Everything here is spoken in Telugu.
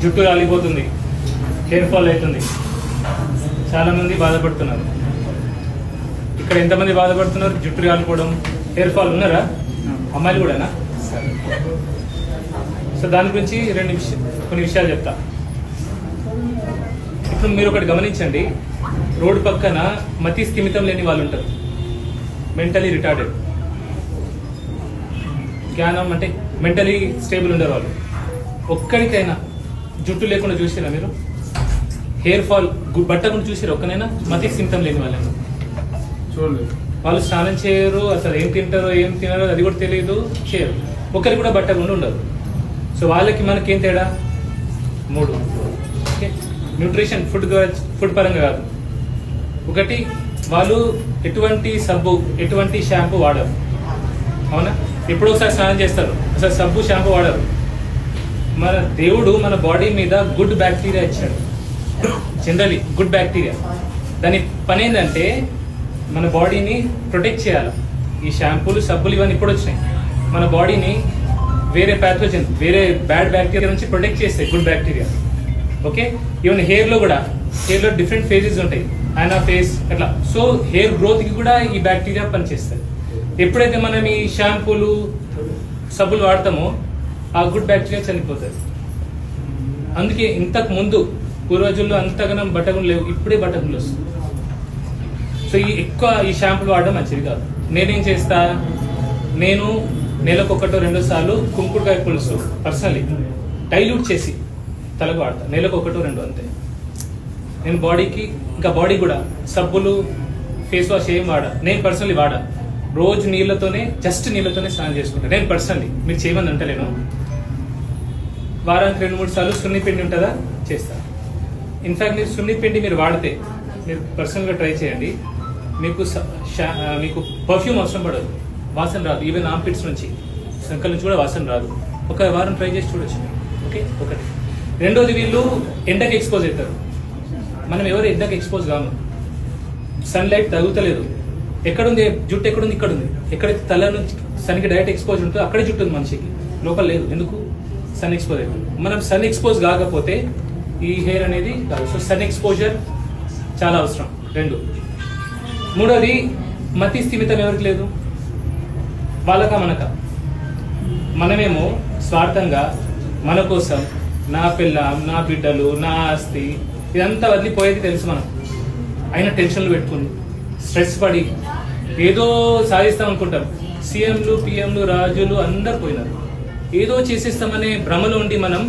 జుట్టు రాలిపోతుంది, హెయిర్ ఫాల్ అవుతుంది, చాలామంది బాధపడుతున్నారు. ఇక్కడ ఎంతమంది బాధపడుతున్నారు? జుట్టు రాలిపోవడం, హెయిర్ ఫాల్ ఉన్నారా? అమ్మాయిలు కూడానా? సరే. సో దాని గురించి కొన్ని విషయాలు చెప్తా. ఇప్పుడు మీరు ఒకటి గమనించండి, రోడ్డు పక్కన మతి స్థిమితం లేని వాళ్ళు ఉంటారు, మెంటలీ రిటార్డెడ్, జ్ఞానం అంటే మెంటలీ స్టేబుల్ ఉండరు వాళ్ళు. ఒక్కడికైనా జుట్టు లేకుండా చూసిరా మీరు? హెయిర్ ఫాల్ బట్టకుండా చూసిరా ఒక్కనైనా? మతి స్థిమితం లేని వాళ్ళని చూడలేదు. వాళ్ళు స్నానం చేయరు, అసలు ఏం తింటారో ఏం తినారో అది కూడా తెలియదు, చేయరు. ఒకరికి కూడా బట్టకుండా ఉండదు. సో వాళ్ళకి మనకేం తేడా? 3. ఓకే, న్యూట్రిషన్ ఫుడ్ పరంగా కాదు. ఒకటి, వాళ్ళు ఎటువంటి సబ్బు ఎటువంటి షాంపూ వాడరు, అవునా? ఎప్పుడో ఒకసారి స్నానం చేస్తారు, అసలు సబ్బు షాంపూ వాడరు. మన దేవుడు మన బాడీ మీద గుడ్ బ్యాక్టీరియా ఇచ్చాడు, జనరలీ గుడ్ బ్యాక్టీరియా. దాని పని ఏంటంటే మన బాడీని ప్రొటెక్ట్ చేయాలి. ఈ షాంపూలు సబ్బులు ఇవన్నీ ఇప్పుడు వచ్చినాయి, మన బాడీని వేరే ప్యాథోజన్ వేరే బ్యాడ్ బ్యాక్టీరియా నుంచి ప్రొటెక్ట్ చేస్తాయి గుడ్ బ్యాక్టీరియా. ఓకే, ఈవెన్ హెయిర్లో కూడా, హెయిర్లో డిఫరెంట్ ఫేజెస్ ఉంటాయి, ఫేస్ అట్లా. సో హెయిర్ గ్రోత్కి కూడా ఈ బ్యాక్టీరియా పనిచేస్తుంది. ఎప్పుడైతే మనం ఈ షాంపూలు సబ్బులు వాడతామో ఆ గుడ్ బ్యాక్టీరియా చనిపోతుంది. అందుకే ఇంతకు ముందు పూర్వజుల్లో అంతగానం బట్టగులు లేవు, ఇప్పుడే బట్టగులు వస్తుంది. సో ఎక్కువ ఈ షాంపూలు వాడడం మంచిది కాదు. నేనేం చేస్తా, నేను నెలకు 1-2 సార్లు కుంకుడుకాయ పులుసు పర్సనలీ డైల్యూట్ చేసి తలకు వాడతా, నెలకు 1-2 అంతే. నేను బాడీకి, ఇంకా బాడీ కూడా సబ్బులు ఫేస్ వాష్ ఏం వాడా, నేను పర్సనలీ వాడా. రోజు నీళ్ళతోనే, జస్ట్ నీళ్ళతోనే స్నానం చేసుకుంటా నేను పర్సనలీ. మీరు చేయమని అంటలేను. వారానికి 2-3 సార్లు సున్నిపిండి ఉంటుందా, చేస్తా. ఇన్ఫాక్ట్ మీరు సున్నిపిండి మీరు వాడితే, మీరు పర్సనల్గా ట్రై చేయండి, మీకు పర్ఫ్యూమ్ అవసరం పడదు, వాసన రాదు. ఈవెన్ ఆర్మ్పిట్స్ నుంచి, సంకల్ నుంచి కూడా వాసన రాదు. ఒక వారం ట్రై చేసి చూడొచ్చు. ఓకే, ఒకటి. రెండోది, వీళ్ళు ఎండకి ఎక్స్పోజ్ అవుతారు. మనం ఎవరు ఎండకి ఎక్స్పోజ్ కాము, సన్లైట్ తగులుతలేదు. ఎక్కడుంది జుట్టు? ఎక్కడుంది? ఇక్కడ ఉంది. ఎక్కడైతే తల నుంచి సన్కి డైరెక్ట్ ఎక్స్పోజ్ ఉంటుందో అక్కడే జుట్టు ఉంది మనిషికి, లోపల లేదు. ఎందుకు? సన్ ఎక్స్పోజ్ అవుతుంది. మనం సన్ ఎక్స్పోజ్ కాకపోతే ఈ హెయిర్ అనేది కాదు. సో సన్ ఎక్స్పోజర్ చాలా అవసరం. 2. మూడోది, మతి స్థిమితం ఎవరికి లేదు? వాళ్ళక మనక? మనమేమో స్వార్థంగా మన కోసం, నా పిల్ల, నా బిడ్డలు, నా ఆస్తి ఇదంతా వదిలిపోయేది తెలుసు మనం. అయినా టెన్షన్లు పెట్టుకుని స్ట్రెస్ పడి ఏదో సాధిస్తాం అనుకుంటాం. సీఎంలు, పిఎంలు, రాజులు అందరు పోయినారు. ఏదో చేసేస్తామనే భ్రమలో ఉండి మనం